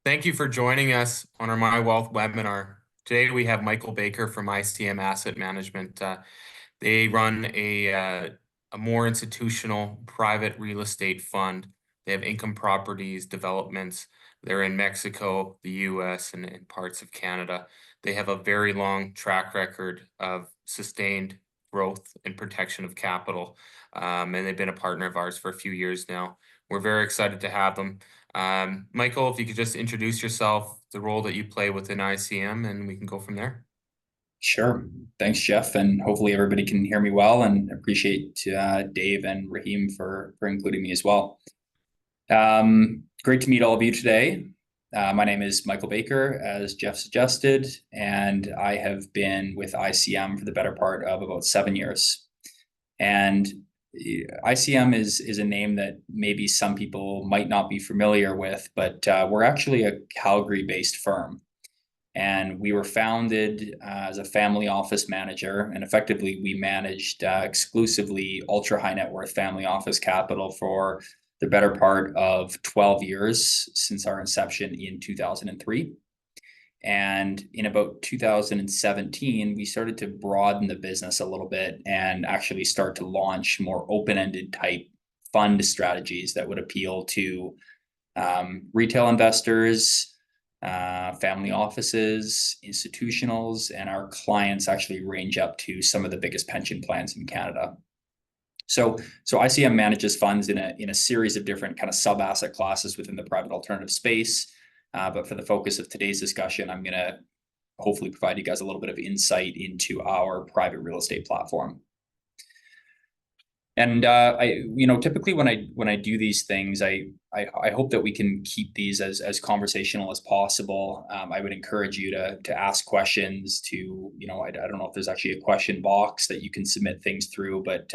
Thank you for joining us on our My Wealth webinar. Today we have Michael Baker from ICM Asset Management. They run a more institutional private real estate fund. They have income properties, developments. They're in Mexico, the US, and parts of Canada. They have a very long track record of sustained growth and protection of capital. And they've been a partner of ours for a few years now. We're very excited to have them. Michael, if you could just introduce yourself, the role that you play within ICM, and we can go from there. Sure. Thanks, Jeff. And hopefully everybody can hear me well, and appreciate Dave and Raheem for including me as well. Great to meet all of you today. My name is Michael Baker, as Jeff suggested, and I have been with ICM for the better part of about 7 years. And ICM is a name that maybe some people might not be familiar with, but we're actually a Calgary-based firm. And we were founded as a family office manager, and effectively we managed exclusively ultra high net worth family office capital for the better part of 12 years since our inception in 2003. And in about 2017, we started to broaden the business a little bit and actually start to launch more open-ended type fund strategies that would appeal to retail investors, family offices, institutionals, and our clients actually range up to some of the biggest pension plans in Canada. So ICM manages funds in a series of different kind of sub asset classes within the private alternative space. But for the focus of today's discussion, I'm going to hopefully provide you guys a little bit of insight into our private real estate platform. And typically when I do these things, I hope that we can keep these as conversational as possible. I would encourage you to ask questions. I don't know if there's actually a question box that you can submit things through, but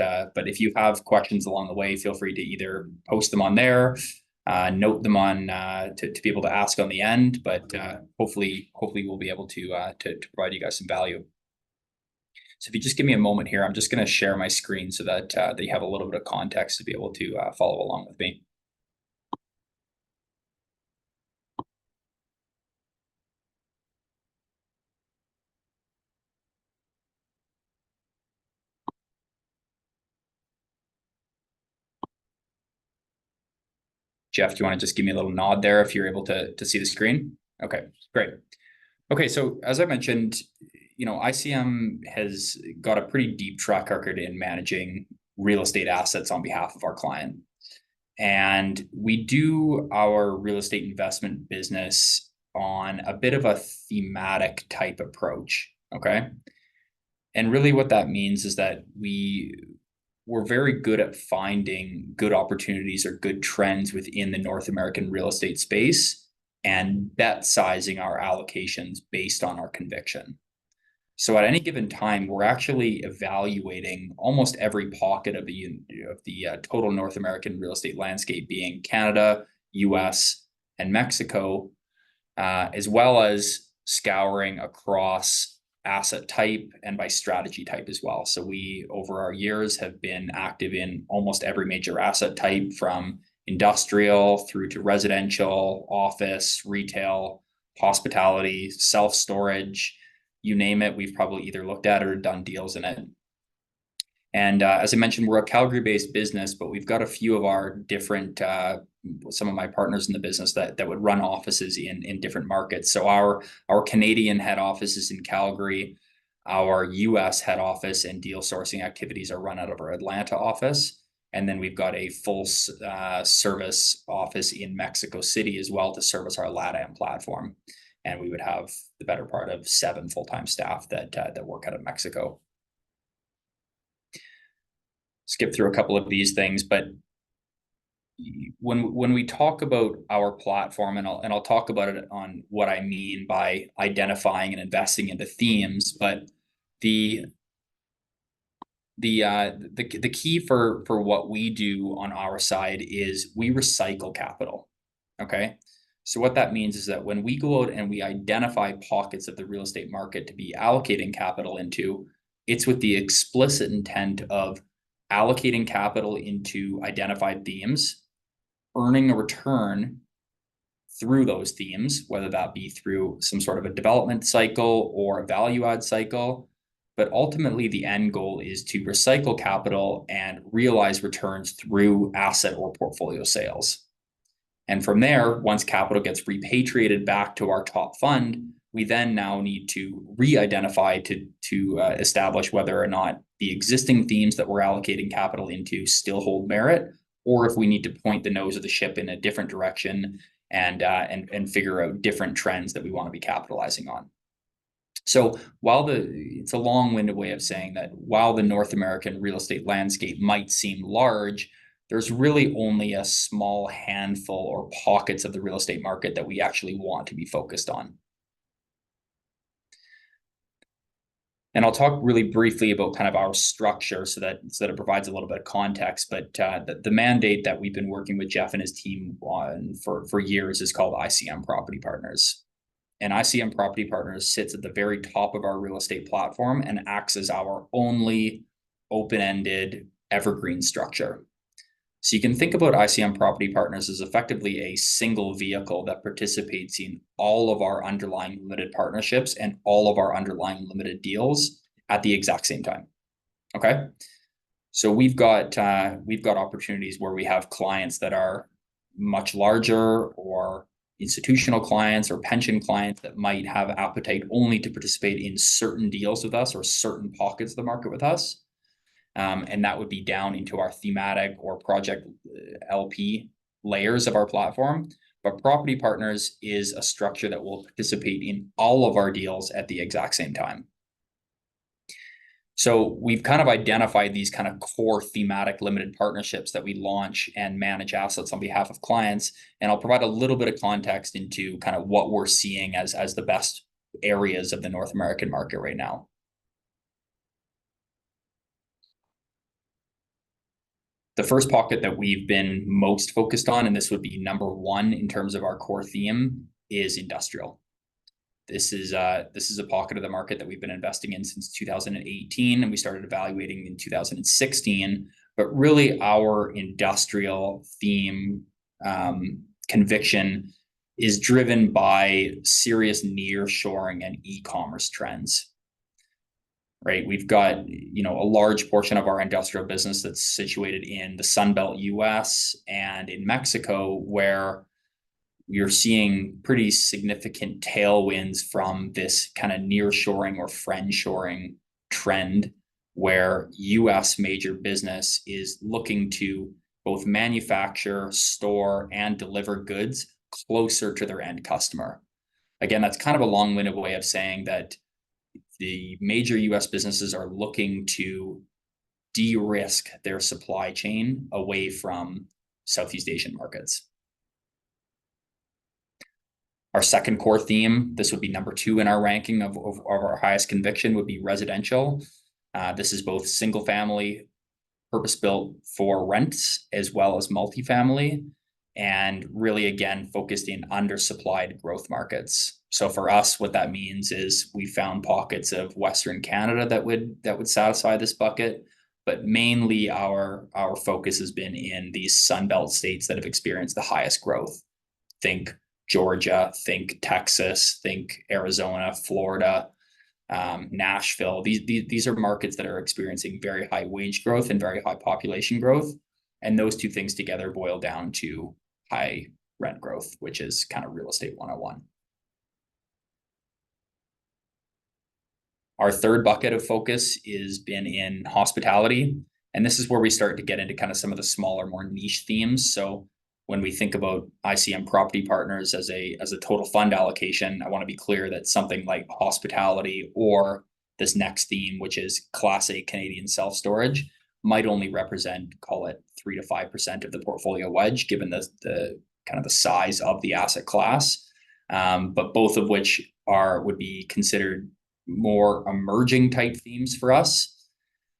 if you have questions along the way, feel free to either post them on there, note them on to be able to ask on the end. But hopefully we'll be able to provide you guys some value. So if you just give me a moment here, I'm just going to share my screen so that you have a little bit of context to be able to follow along with me. Jeff, do you want to just give me a little nod there if you're able to see the screen? Okay, great. Okay, so as I mentioned, ICM has got a pretty deep track record in managing real estate assets on behalf of our client. And we do our real estate investment business on a bit of a thematic type approach, okay? And really what that means is that we're very good at finding good opportunities or good trends within the North American real estate space and bet sizing our allocations based on our conviction. So at any given time, we're actually evaluating almost every pocket of the total North American real estate landscape, being Canada, US, and Mexico, as well as scouring across asset type and by strategy type as well. So we, over our years, have been active in almost every major asset type, from industrial through to residential, office, retail, hospitality, self-storage. You name it, we've probably either looked at it or done deals in it. And as I mentioned, we're a Calgary-based business, but we've got a few of our different, some of my partners in the business that would run offices in different markets. So our Canadian head office is in Calgary. Our US head office and deal sourcing activities are run out of our Atlanta office. And then we've got a full service office in Mexico City as well to service our LATAM platform. And we would have the better part of 7 full-time staff that work out of Mexico. Skip through a couple of these things, but when we talk about our platform, and I'll talk about it on what I mean by identifying and investing into themes, but the key for what we do on our side is we recycle capital. Okay. So what that means is that when we go out and we identify pockets of the real estate market to be allocating capital into, it's with the explicit intent of allocating capital into identified themes, earning a return through those themes, whether that be through some sort of a development cycle or a value add cycle. But ultimately, the end goal is to recycle capital and realize returns through asset or portfolio sales. And from there, once capital gets repatriated back to our top fund, we then now need to re-identify to establish whether or not the existing themes that we're allocating capital into still hold merit, or if we need to point the nose of the ship in a different direction and figure out different trends that we want to be capitalizing on. So it's a long-winded way of saying that while the North American real estate landscape might seem large, there's really only a small handful or pockets of the real estate market that we actually want to be focused on. And I'll talk really briefly about kind of our structure so that it provides a little bit of context. But the mandate that we've been working with Jeff and his team on for years is called ICM Property Partners. And ICM Property Partners sits at the very top of our real estate platform and acts as our only open-ended evergreen structure. So you can think about ICM Property Partners as effectively a single vehicle that participates in all of our underlying limited partnerships and all of our underlying limited deals at the exact same time. Okay. So we've got opportunities where we have clients that are much larger, or institutional clients or pension clients that might have appetite only to participate in certain deals with us or certain pockets of the market with us. And that would be down into our thematic or project LP layers of our platform. But Property Partners is a structure that will participate in all of our deals at the exact same time. So we've kind of identified these kind of core thematic limited partnerships that we launch and manage assets on behalf of clients. And I'll provide a little bit of context into kind of what we're seeing as the best areas of the North American market right now. The first pocket that we've been most focused on, and this would be number one in terms of our core theme, is industrial. This is a pocket of the market that we've been investing in since 2018, and we started evaluating in 2016. But really, our industrial theme conviction is driven by serious nearshoring and e-commerce trends. Right, we've got a large portion of our industrial business that's situated in the Sunbelt US and in Mexico, where you're seeing pretty significant tailwinds from this kind of nearshoring or friendshoring trend, where US major business is looking to both manufacture, store, and deliver goods closer to their end customer. Again, that's kind of a long-winded way of saying that the major US businesses are looking to de-risk their supply chain away from Southeast Asian markets. Our second core theme, this would be number two in our ranking of our highest conviction, would be residential. This is both single family, purpose-built for rents, as well as multifamily, and really, again, focused in undersupplied growth markets. So for us, what that means is we found pockets of Western Canada that would satisfy this bucket, but mainly our focus has been in these Sunbelt states that have experienced the highest growth. Think Georgia, think Texas, think Arizona, Florida, Nashville. These are markets that are experiencing very high wage growth and very high population growth. And those two things together boil down to high rent growth, which is kind of real estate 101. Our third bucket of focus has been in hospitality. And this is where we start to get into kind of some of the smaller, more niche themes. So when we think about ICM Property Partners as a total fund allocation, I want to be clear that something like hospitality or this next theme, which is Class A Canadian self-storage, might only represent, call it 3 to 5% of the portfolio wedge, given the kind of the size of the asset class. But both of which would be considered more emerging type themes for us.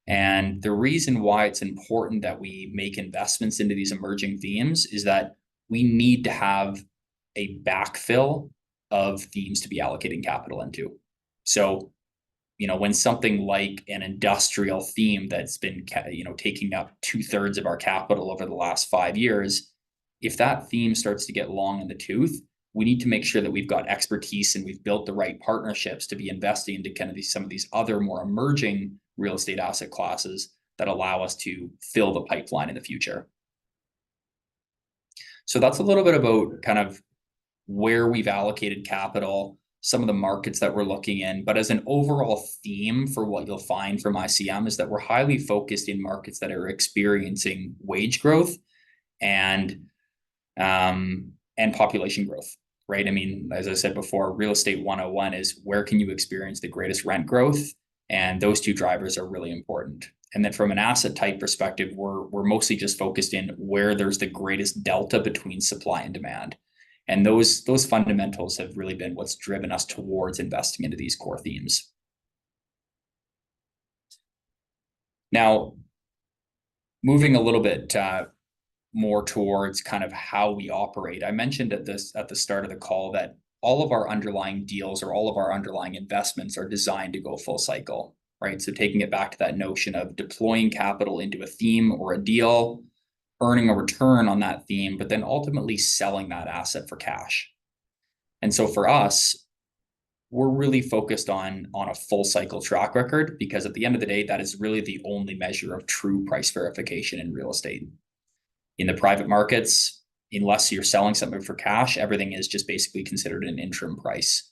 And the reason why it's important that we make investments into these emerging themes is that we need to have a backfill of themes to be allocating capital into. So, when something like an industrial theme that's been, taking up 2/3 of our capital over the last 5 years, if that theme starts to get long in the tooth, we need to make sure that we've got expertise and we've built the right partnerships to be investing into kind of some of these other more emerging real estate asset classes that allow us to fill the pipeline in the future. So that's a little bit about kind of where we've allocated capital, some of the markets that we're looking in. But as an overall theme for what you'll find from ICM is that we're highly focused in markets that are experiencing wage growth and population growth, right? I mean, as I said before, real estate 101 is where can you experience the greatest rent growth? And those two drivers are really important. And then from an asset type perspective, we're mostly just focused in where there's the greatest delta between supply and demand. And those fundamentals have really been what's driven us towards investing into these core themes. Now, moving a little bit more towards kind of how we operate. I mentioned at the start of the call that all of our underlying deals or all of our underlying investments are designed to go full cycle, right? So taking it back to that notion of deploying capital into a theme or a deal, earning a return on that theme, but then ultimately selling that asset for cash. And so for us, we're really focused on a full cycle track record, because at the end of the day, that is really the only measure of true price verification in real estate. In the private markets, unless you're selling something for cash, everything is just basically considered an interim price.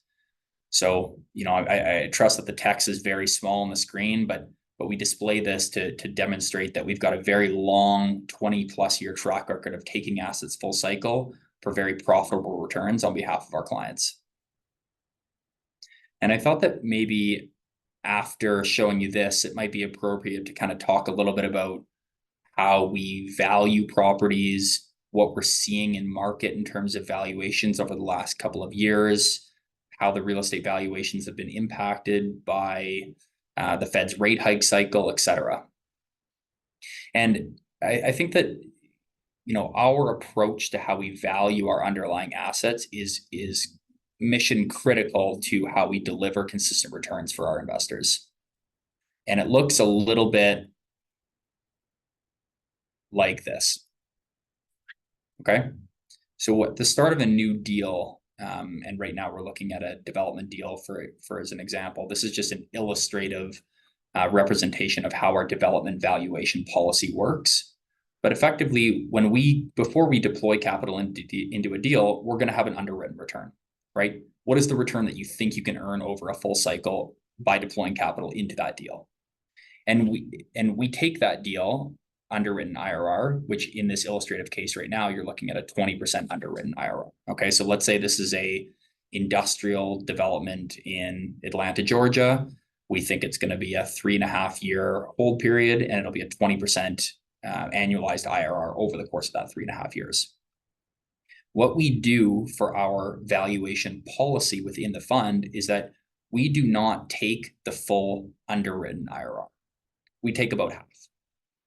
So, I trust that the text is very small on the screen, but we display this to demonstrate that we've got a very long 20+ year track record of taking assets full cycle for very profitable returns on behalf of our clients. And I thought that maybe after showing you this, it might be appropriate to kind of talk a little bit about how we value properties, what we're seeing in market in terms of valuations over the last couple of years, how the real estate valuations have been impacted by the Fed's rate hike cycle, et cetera. And I think that, our approach to how we value our underlying assets is mission critical to how we deliver consistent returns for our investors. And it looks a little bit like this. Okay. So at the start of a new deal, and right now we're looking at a development deal for as an example, this is just an illustrative representation of how our development valuation policy works. But effectively, before we deploy capital into a deal, we're going to have an underwritten return, right? What is the return that you think you can earn over a full cycle by deploying capital into that deal? And we take that deal underwritten IRR, which in this illustrative case right now, you're looking at a 20% underwritten IRR. Okay, so let's say this is a industrial development in Atlanta, Georgia. We think it's going to be a 3.5 year hold period, and it'll be a 20% annualized IRR over the course of that 3.5 years. What we do for our valuation policy within the fund is that we do not take the full underwritten IRR. We take about half.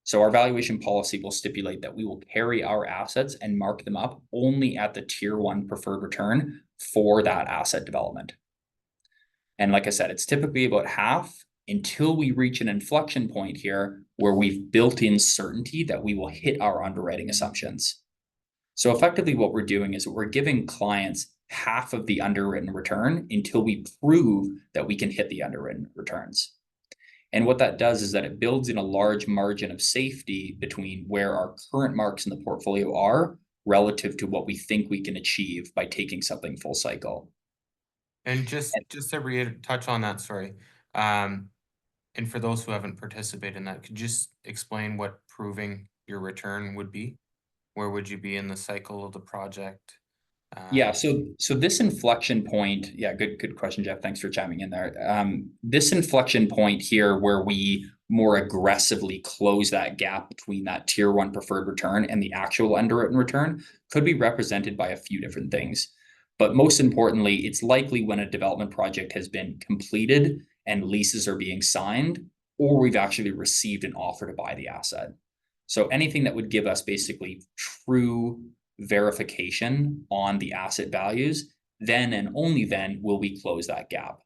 So our valuation policy will stipulate that we will carry our assets and mark them up only at the tier 1 preferred return for that asset development. And like I said, it's typically about half until we reach an inflection point here where we've built in certainty that we will hit our underwriting assumptions. So effectively what we're doing is we're giving clients half of the underwritten return until we prove that we can hit the underwritten returns. And what that does is that it builds in a large margin of safety between where our current marks in the portfolio are relative to what we think we can achieve by taking something full cycle. And just to touch on that, sorry. And for those who haven't participated in that, could you just explain what proving your return would be? Where would you be in the cycle of the project? Yeah, so this inflection point, good question, Jeff. Thanks for chiming in there. This inflection point here where we more aggressively close that gap between that tier 1 preferred return and the actual underwritten return could be represented by a few different things. But most importantly, it's likely when a development project has been completed and leases are being signed, or we've actually received an offer to buy the asset. So anything that would give us basically true verification on the asset values, then and only then will we close that gap.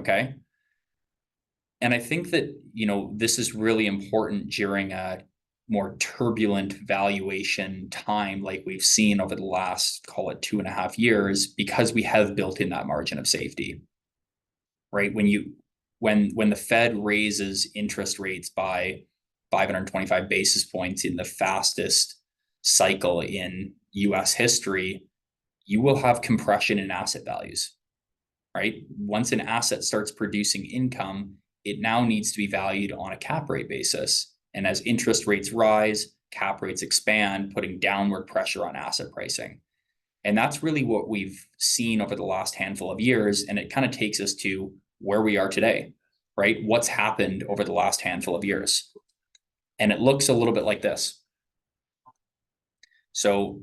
Okay. And I think that, this is really important during a more turbulent valuation time like we've seen over the last, call it 2.5 years, because we have built in that margin of safety, right? When the Fed raises interest rates by 525 basis points in the fastest cycle in US history, you will have compression in asset values, right? Once an asset starts producing income, it now needs to be valued on a cap rate basis. And as interest rates rise, cap rates expand, putting downward pressure on asset pricing. And that's really what we've seen over the last handful of years. And it kind of takes us to where we are today, right? What's happened over the last handful of years. And it looks a little bit like this. So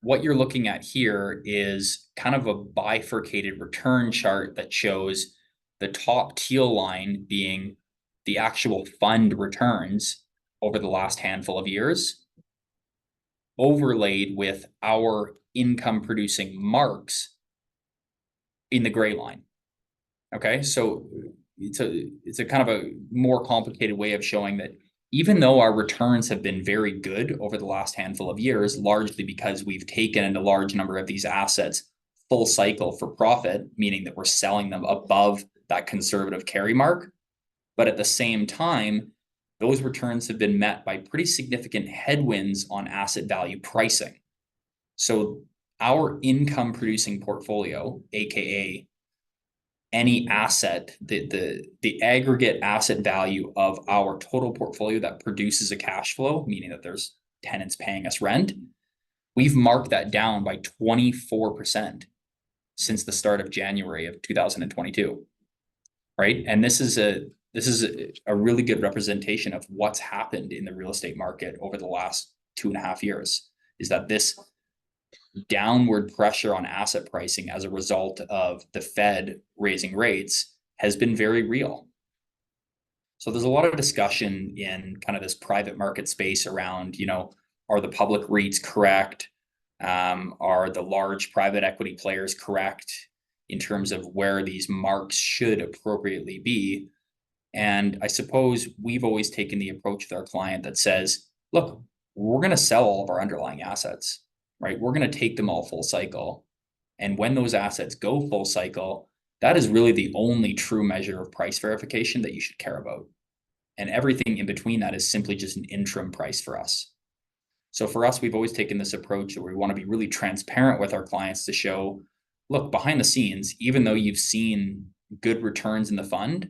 what you're looking at here is kind of a bifurcated return chart that shows the top teal line being the actual fund returns over the last handful of years, overlaid with our income producing marks in the gray line. Okay, so it's a kind of a more complicated way of showing that even though our returns have been very good over the last handful of years, largely because we've taken a large number of these assets full cycle for profit, meaning that we're selling them above that conservative carry mark. But at the same time, those returns have been met by pretty significant headwinds on asset value pricing. So our income producing portfolio, AKA any asset, the aggregate asset value of our total portfolio that produces a cash flow, meaning that there's tenants paying us rent, we've marked that down by 24% since the start of January of 2022, right? And this is a really good representation of what's happened in the real estate market over the last 2.5 years, is that this downward pressure on asset pricing as a result of the Fed raising rates has been very real. So there's a lot of discussion in kind of this private market space around, are the public REITs correct? Are the large private equity players correct in terms of where these marks should appropriately be? And I suppose we've always taken the approach with our client that says, look, we're going to sell all of our underlying assets, right? We're going to take them all full cycle. And when those assets go full cycle, that is really the only true measure of price verification that you should care about. And everything in between that is simply just an interim price for us. So for us, we've always taken this approach that we want to be really transparent with our clients to show, look, behind the scenes, even though you've seen good returns in the fund,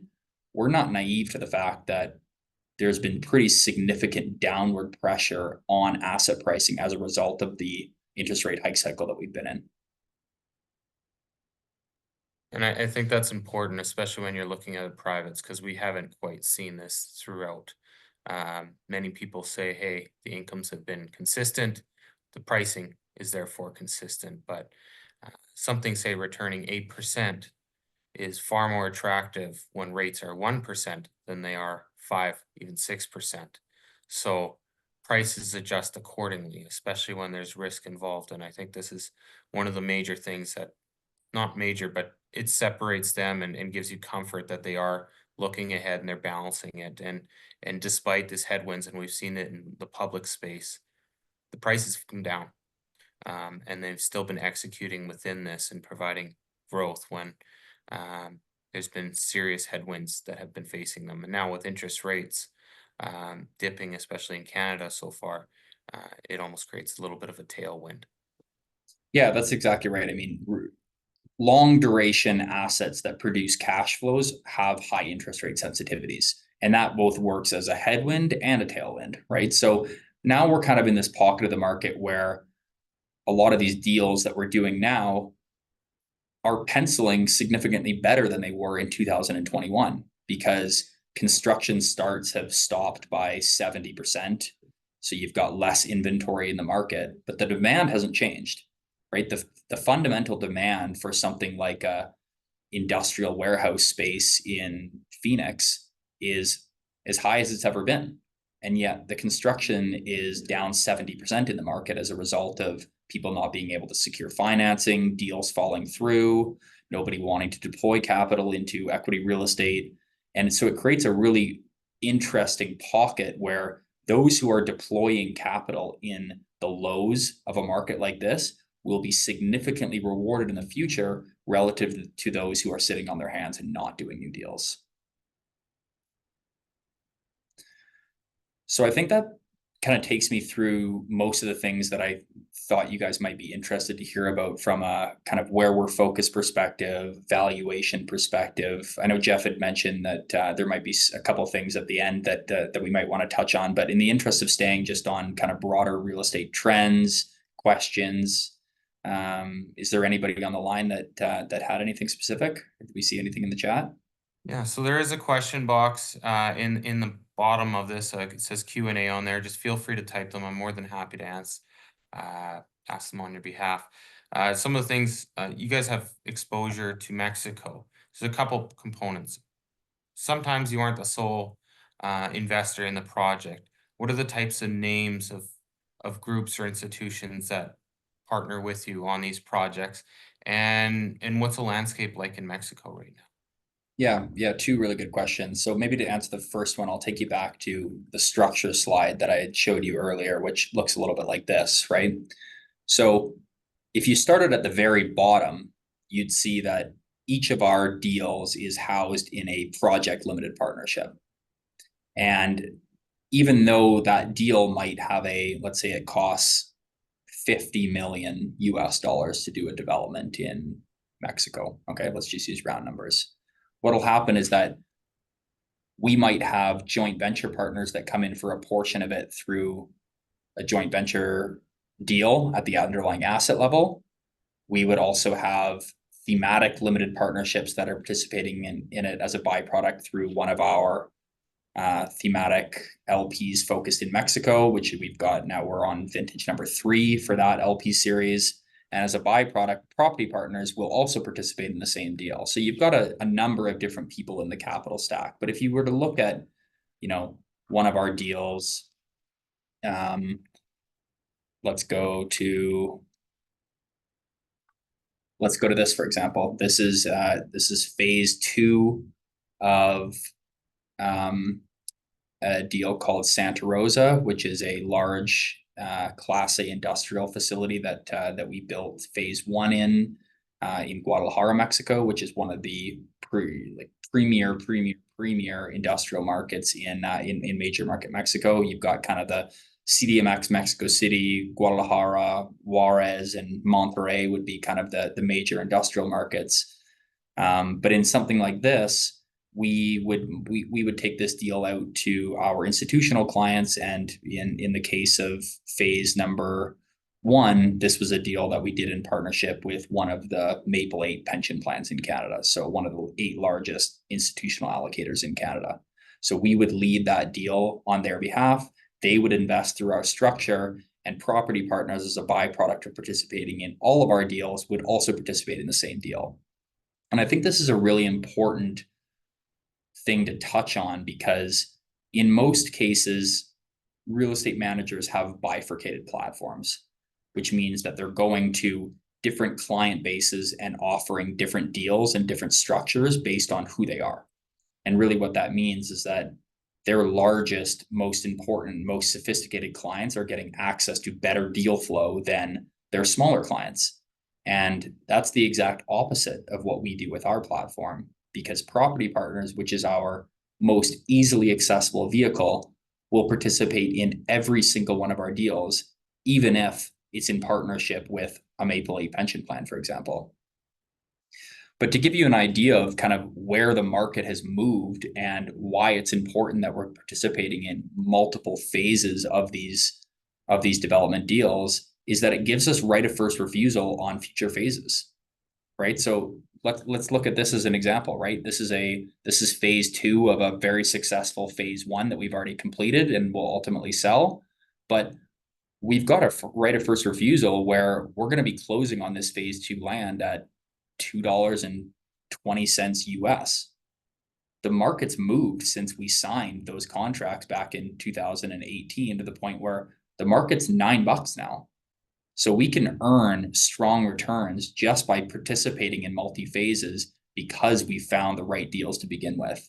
we're not naive to the fact that there's been pretty significant downward pressure on asset pricing as a result of the interest rate hike cycle that we've been in. And I think that's important, especially when you're looking at privates, because we haven't quite seen this throughout. Many people say, hey, the incomes have been consistent, the pricing is therefore consistent, but something, say, returning 8% is far more attractive when rates are 1% than they are 5, even 6%. So prices adjust accordingly, especially when there's risk involved. And I think this is one of the major things that, not major, but it separates them and gives you comfort that they are looking ahead and they're balancing it. And despite this headwinds, and we've seen it in the public space, the prices have come down. And they've still been executing within this and providing growth when there's been serious headwinds that have been facing them. And now with interest rates dipping, especially in Canada so far, it almost creates a little bit of a tailwind. Yeah, that's exactly right. I mean, long duration assets that produce cash flows have high interest rate sensitivities, and that both works as a headwind and a tailwind, right? So now we're kind of in this pocket of the market where a lot of these deals that we're doing now are penciling significantly better than they were in 2021 because construction starts have stopped by 70%. So you've got less inventory in the market, but the demand hasn't changed, right? The fundamental demand for something like a industrial warehouse space in Phoenix is as high as it's ever been. And yet the construction is down 70% in the market as a result of people not being able to secure financing, deals falling through, nobody wanting to deploy capital into equity real estate. And so it creates a really interesting pocket where those who are deploying capital in the lows of a market like this will be significantly rewarded in the future relative to those who are sitting on their hands and not doing new deals. So I think that kind of takes me through most of the things that I thought you guys might be interested to hear about from a kind of where we're focused perspective, valuation perspective. I know Jeff had mentioned that there might be a couple of things at the end that we might want to touch on, but in the interest of staying just on kind of broader real estate trends, questions, is there anybody on the line that had anything specific? Did we see anything in the chat? Yeah, so there is a question box in the bottom of this. It says Q&A on there. Just feel free to type them. I'm more than happy to ask them on your behalf. Some of the things you guys have exposure to Mexico. There's a couple components. Sometimes you aren't the sole investor in the project. What are the types of names of groups or institutions that partner with you on these projects? And what's the landscape like in Mexico right now? Yeah, two really good questions. So maybe to answer the first one, I'll take you back to the structure slide that I had showed you earlier, which looks a little bit like this, right? So if you started at the very bottom, you'd see that each of our deals is housed in a project limited partnership. And even though that deal might have let's say it costs 50 million US dollars to do a development in Mexico. Okay, let's just use round numbers. What'll happen is that we might have joint venture partners that come in for a portion of it through a joint venture deal at the underlying asset level. We would also have thematic limited partnerships that are participating in it as a byproduct through one of our thematic LPs focused in Mexico, which we've got now. We're on vintage number 3 for that LP series. And as a byproduct, property partners will also participate in the same deal. So you've got a number of different people in the capital stack. But if you were to look at, one of our deals, let's go to this, for example. This is phase 2 of a deal called Santa Rosa, which is a large Class A industrial facility that we built phase 1 in Guadalajara, Mexico, which is one of the premier industrial markets in major market Mexico. You've got kind of the CDMX, Mexico City, Guadalajara, Juarez, and Monterrey would be kind of the major industrial markets. But in something like this, we would take this deal out to our institutional clients, and in the case of phase number 1, this was a deal that we did in partnership with one of the Maple 8 pension plans in Canada, so one of the 8 largest institutional allocators in Canada. So we would lead that deal on their behalf. They would invest through our structure, and property partners, as a byproduct of participating in all of our deals, would also participate in the same deal. And I think this is a really important thing to touch on, because in most cases, real estate managers have bifurcated platforms, which means that they're going to different client bases and offering different deals and different structures based on who they are. And really what that means is that their largest, most important, most sophisticated clients are getting access to better deal flow than their smaller clients. And that's the exact opposite of what we do with our platform, because property partners, which is our most easily accessible vehicle, will participate in every single one of our deals, even if it's in partnership with a Maple 8 pension plan, for example. But to give you an idea of kind of where the market has moved and why it's important that we're participating in multiple phases of these development deals, is that it gives us right of first refusal on future phases, right? So let's look at this as an example, right? This is phase 2 of a very successful phase 1 that we've already completed and will ultimately sell. But we've got a right of first refusal where we're going to be closing on this phase 2 land at $2.20 US. The market's moved since we signed those contracts back in 2018 to the point where the market's $9 now. So we can earn strong returns just by participating in multi-phases because we found the right deals to begin with.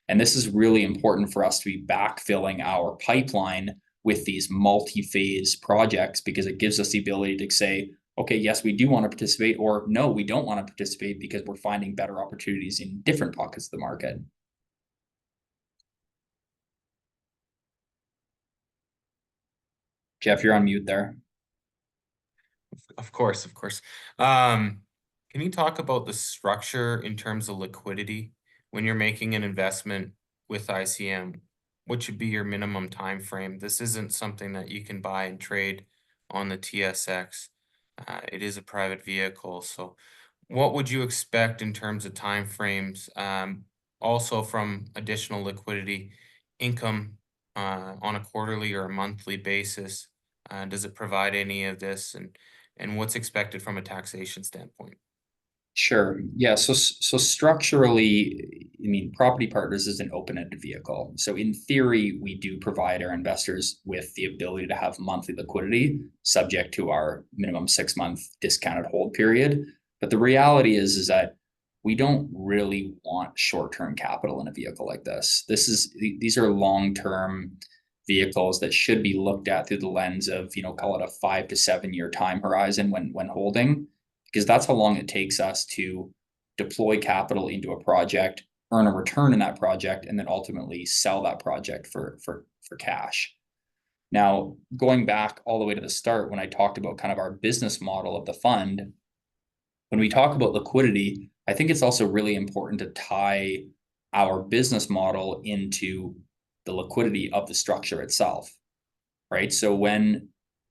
And this is really important for us to be backfilling our pipeline with these multi-phase projects, because it gives us the ability to say, okay, yes, we do want to participate, or no, we don't want to participate because we're finding better opportunities in different pockets of the market. Jeff, you're on mute there. Of course. Can you talk about the structure in terms of liquidity when you're making an investment with ICM? What should be your minimum time frame? This isn't something that you can buy and trade on the TSX. It is a private vehicle, so what would you expect in terms of time frames? Also from additional liquidity income on a quarterly or a monthly basis. Does it provide any of this, and what's expected from a taxation standpoint? Sure. Yeah. So structurally, I mean, Property Partners is an open-ended vehicle. So in theory, we do provide our investors with the ability to have monthly liquidity subject to our minimum 6-month discounted hold period. But the reality is that we don't really want short-term capital in a vehicle like this. These are long-term vehicles that should be looked at through the lens of, call it a 5 to 7 year time horizon when holding, because that's how long it takes us to deploy capital into a project, earn a return in that project, and then ultimately sell that project for cash. Now, going back all the way to the start, when I talked about kind of our business model of the fund, when we talk about liquidity, I think it's also really important to tie our business model into the liquidity of the structure itself, right? So when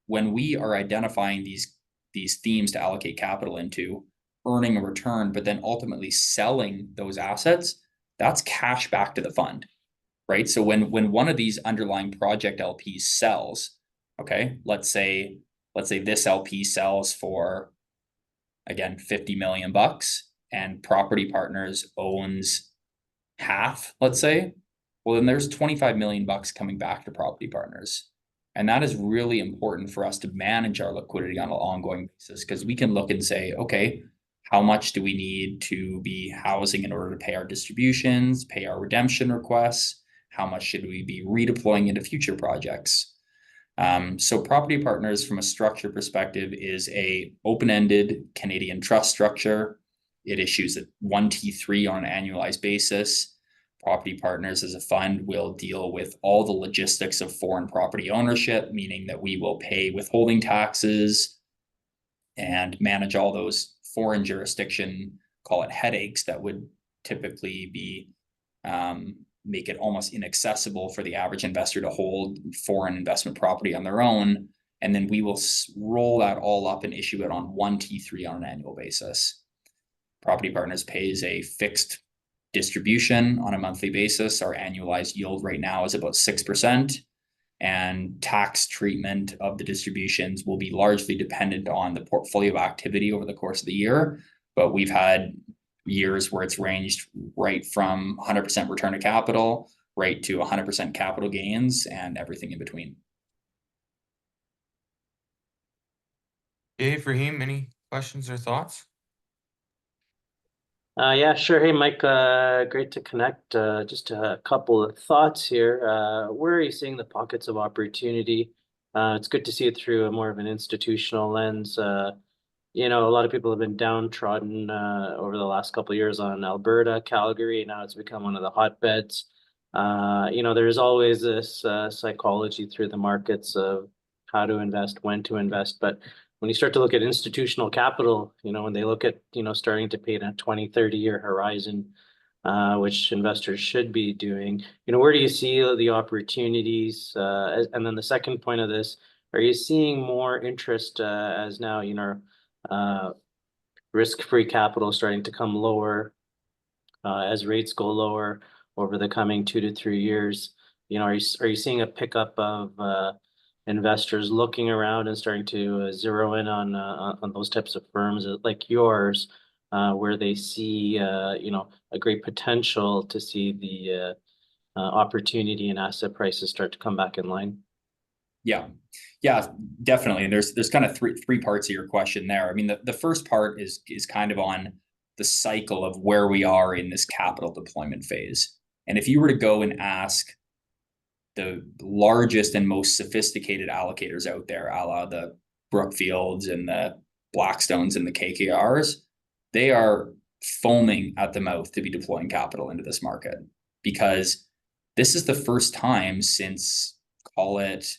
we are identifying these themes to allocate capital into, earning a return, but then ultimately selling those assets, that's cash back to the fund, right? So when one of these underlying project LPs sells, okay, let's say this LP sells for, again, 50 million bucks, and Property Partners owns half, let's say, well, then there's 25 million bucks coming back to Property Partners. And that is really important for us to manage our liquidity on an ongoing basis, because we can look and say, okay, how much do we need to be housing in order to pay our distributions, pay our redemption requests? How much should we be redeploying into future projects? So Property Partners, from a structure perspective, is a open-ended Canadian trust structure. It issues a 1T3 on an annualized basis. Property Partners as a fund will deal with all the logistics of foreign property ownership, meaning that we will pay withholding taxes and manage all those foreign jurisdiction, call it headaches, that would typically be make it almost inaccessible for the average investor to hold foreign investment property on their own. And then we will roll that all up and issue it on 1T3 on an annual basis. Property Partners pays a fixed distribution on a monthly basis. Our annualized yield right now is about 6%. And tax treatment of the distributions will be largely dependent on the portfolio activity over the course of the year. But we've had years where it's ranged right from 100% return to capital, right to 100% capital gains, and everything in between. Dave, Raheem, any questions or thoughts? Yeah, sure. Hey, Mike, great to connect. Just a couple of thoughts here. Where are you seeing the pockets of opportunity? It's good to see it through a more of an institutional lens. A lot of people have been downtrodden over the last couple of years on Alberta, Calgary. Now it's become one of the hotbeds. There's always this psychology through the markets of how to invest, when to invest. But when you start to look at institutional capital, when they look at, starting to pay in a 20, 30-year horizon, which investors should be doing, where do you see the opportunities? And then the second point of this, are you seeing more interest as now, risk-free capital starting to come lower as rates go lower over the coming 2 to 3 years? Are you seeing a pickup of investors looking around and starting to zero in on those types of firms like yours, where they see a great potential to see the opportunity and asset prices start to come back in line? Yeah, definitely. There's kind of three parts of your question there. I mean, the first part is kind of on the cycle of where we are in this capital deployment phase. And if you were to go and ask the largest and most sophisticated allocators out there, a la the Brookfields and the Blackstones and the KKRs, they are foaming at the mouth to be deploying capital into this market, because this is the first time since, call it,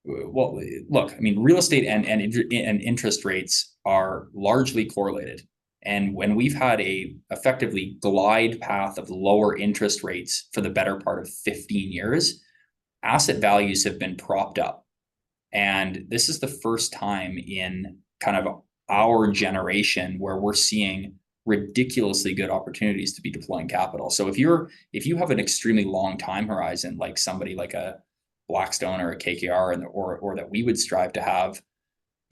well, look, I mean, real estate and interest rates are largely correlated. And when we've had a effectively glide path of lower interest rates for the better part of 15 years, asset values have been propped up. And this is the first time in kind of our generation where we're seeing ridiculously good opportunities to be deploying capital. So if you have an extremely long time horizon, like somebody like a Blackstone or a KKR, or that we would strive to have,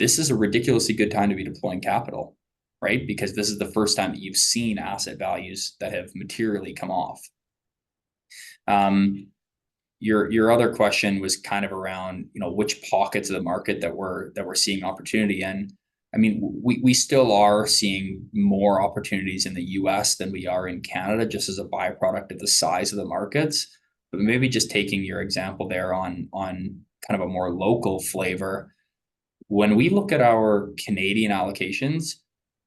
this is a ridiculously good time to be deploying capital, right? Because this is the first time that you've seen asset values that have materially come off. Your other question was kind of around, which pockets of the market that we're seeing opportunity in. I mean, we still are seeing more opportunities in the US than we are in Canada, just as a byproduct of the size of the markets. But maybe just taking your example there on kind of a more local flavor, when we look at our Canadian allocations,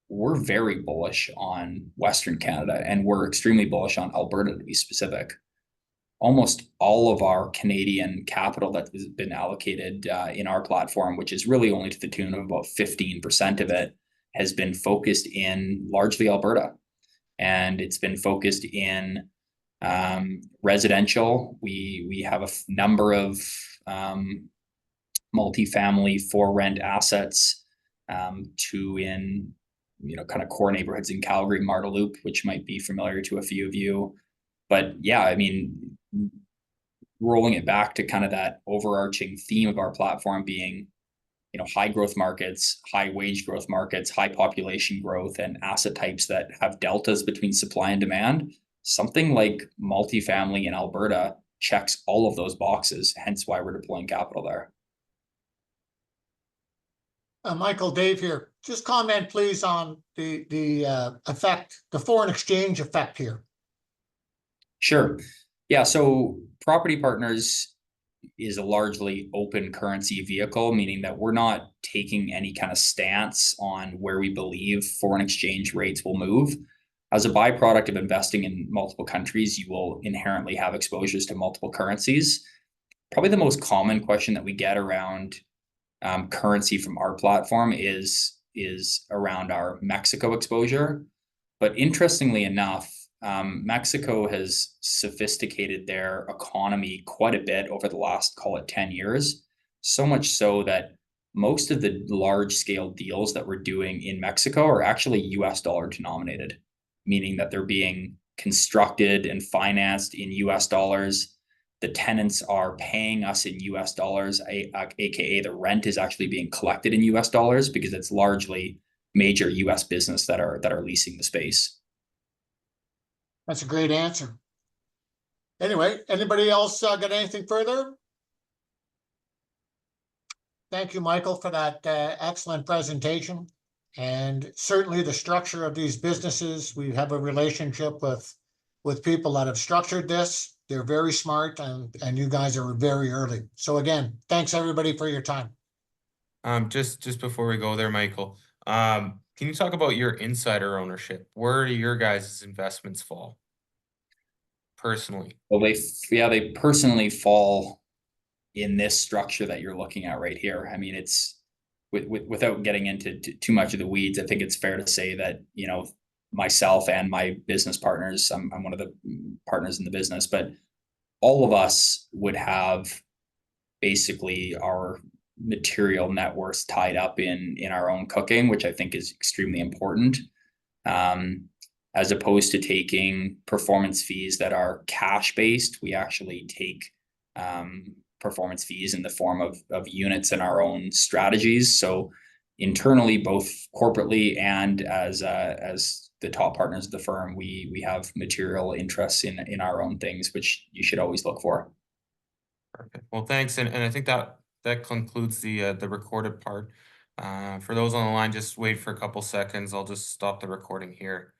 we're very bullish on Western Canada, and we're extremely bullish on Alberta, to be specific. Almost all of our Canadian capital that has been allocated in our platform, which is really only to the tune of about 15% of it, has been focused in largely Alberta. And it's been focused in residential. We have a number of multifamily for rent assets in kind of core neighborhoods in Calgary, Marda Loop, which might be familiar to a few of you. But yeah, I mean, rolling it back to kind of that overarching theme of our platform being, high growth markets, high wage growth markets, high population growth, and asset types that have deltas between supply and demand, something like multifamily in Alberta checks all of those boxes, hence why we're deploying capital there. Michael, Dave here. Just comment, please, on the effect, the foreign exchange effect here. Sure. Yeah. So Property Partners is a largely open currency vehicle, meaning that we're not taking any kind of stance on where we believe foreign exchange rates will move. As a byproduct of investing in multiple countries, you will inherently have exposures to multiple currencies. Probably the most common question that we get around currency from our platform is around our Mexico exposure. But interestingly enough, Mexico has sophisticated their economy quite a bit over the last, call it 10 years. So much so that most of the large scale deals that we're doing in Mexico are actually US dollar denominated, meaning that they're being constructed and financed in US dollars. The tenants are paying us in US dollars, aka the rent is actually being collected in US dollars, because it's largely major US business that are leasing the space. That's a great answer. Anyway, anybody else got anything further? Thank you, Michael, for that excellent presentation. And certainly the structure of these businesses, we have a relationship with people that have structured this. They're very smart, and you guys are very early. So again, thanks everybody for your time. Just before we go there, Michael, can you talk about your insider ownership? Where do your guys' investments fall personally? Well, they personally fall in this structure that you're looking at right here. I mean, it's without getting into too much of the weeds, I think it's fair to say that, myself and my business partners, I'm one of the partners in the business, but all of us would have basically our material net worth tied up in our own cooking, which I think is extremely important. As opposed to taking performance fees that are cash based, we actually take performance fees in the form of units in our own strategies. So internally, both corporately and as the top partners of the firm, we have material interests in our own things, which you should always look for. Perfect. Well, thanks, and I think that concludes the recorded part. For those on the line, just wait for a couple seconds. I'll just stop the recording here.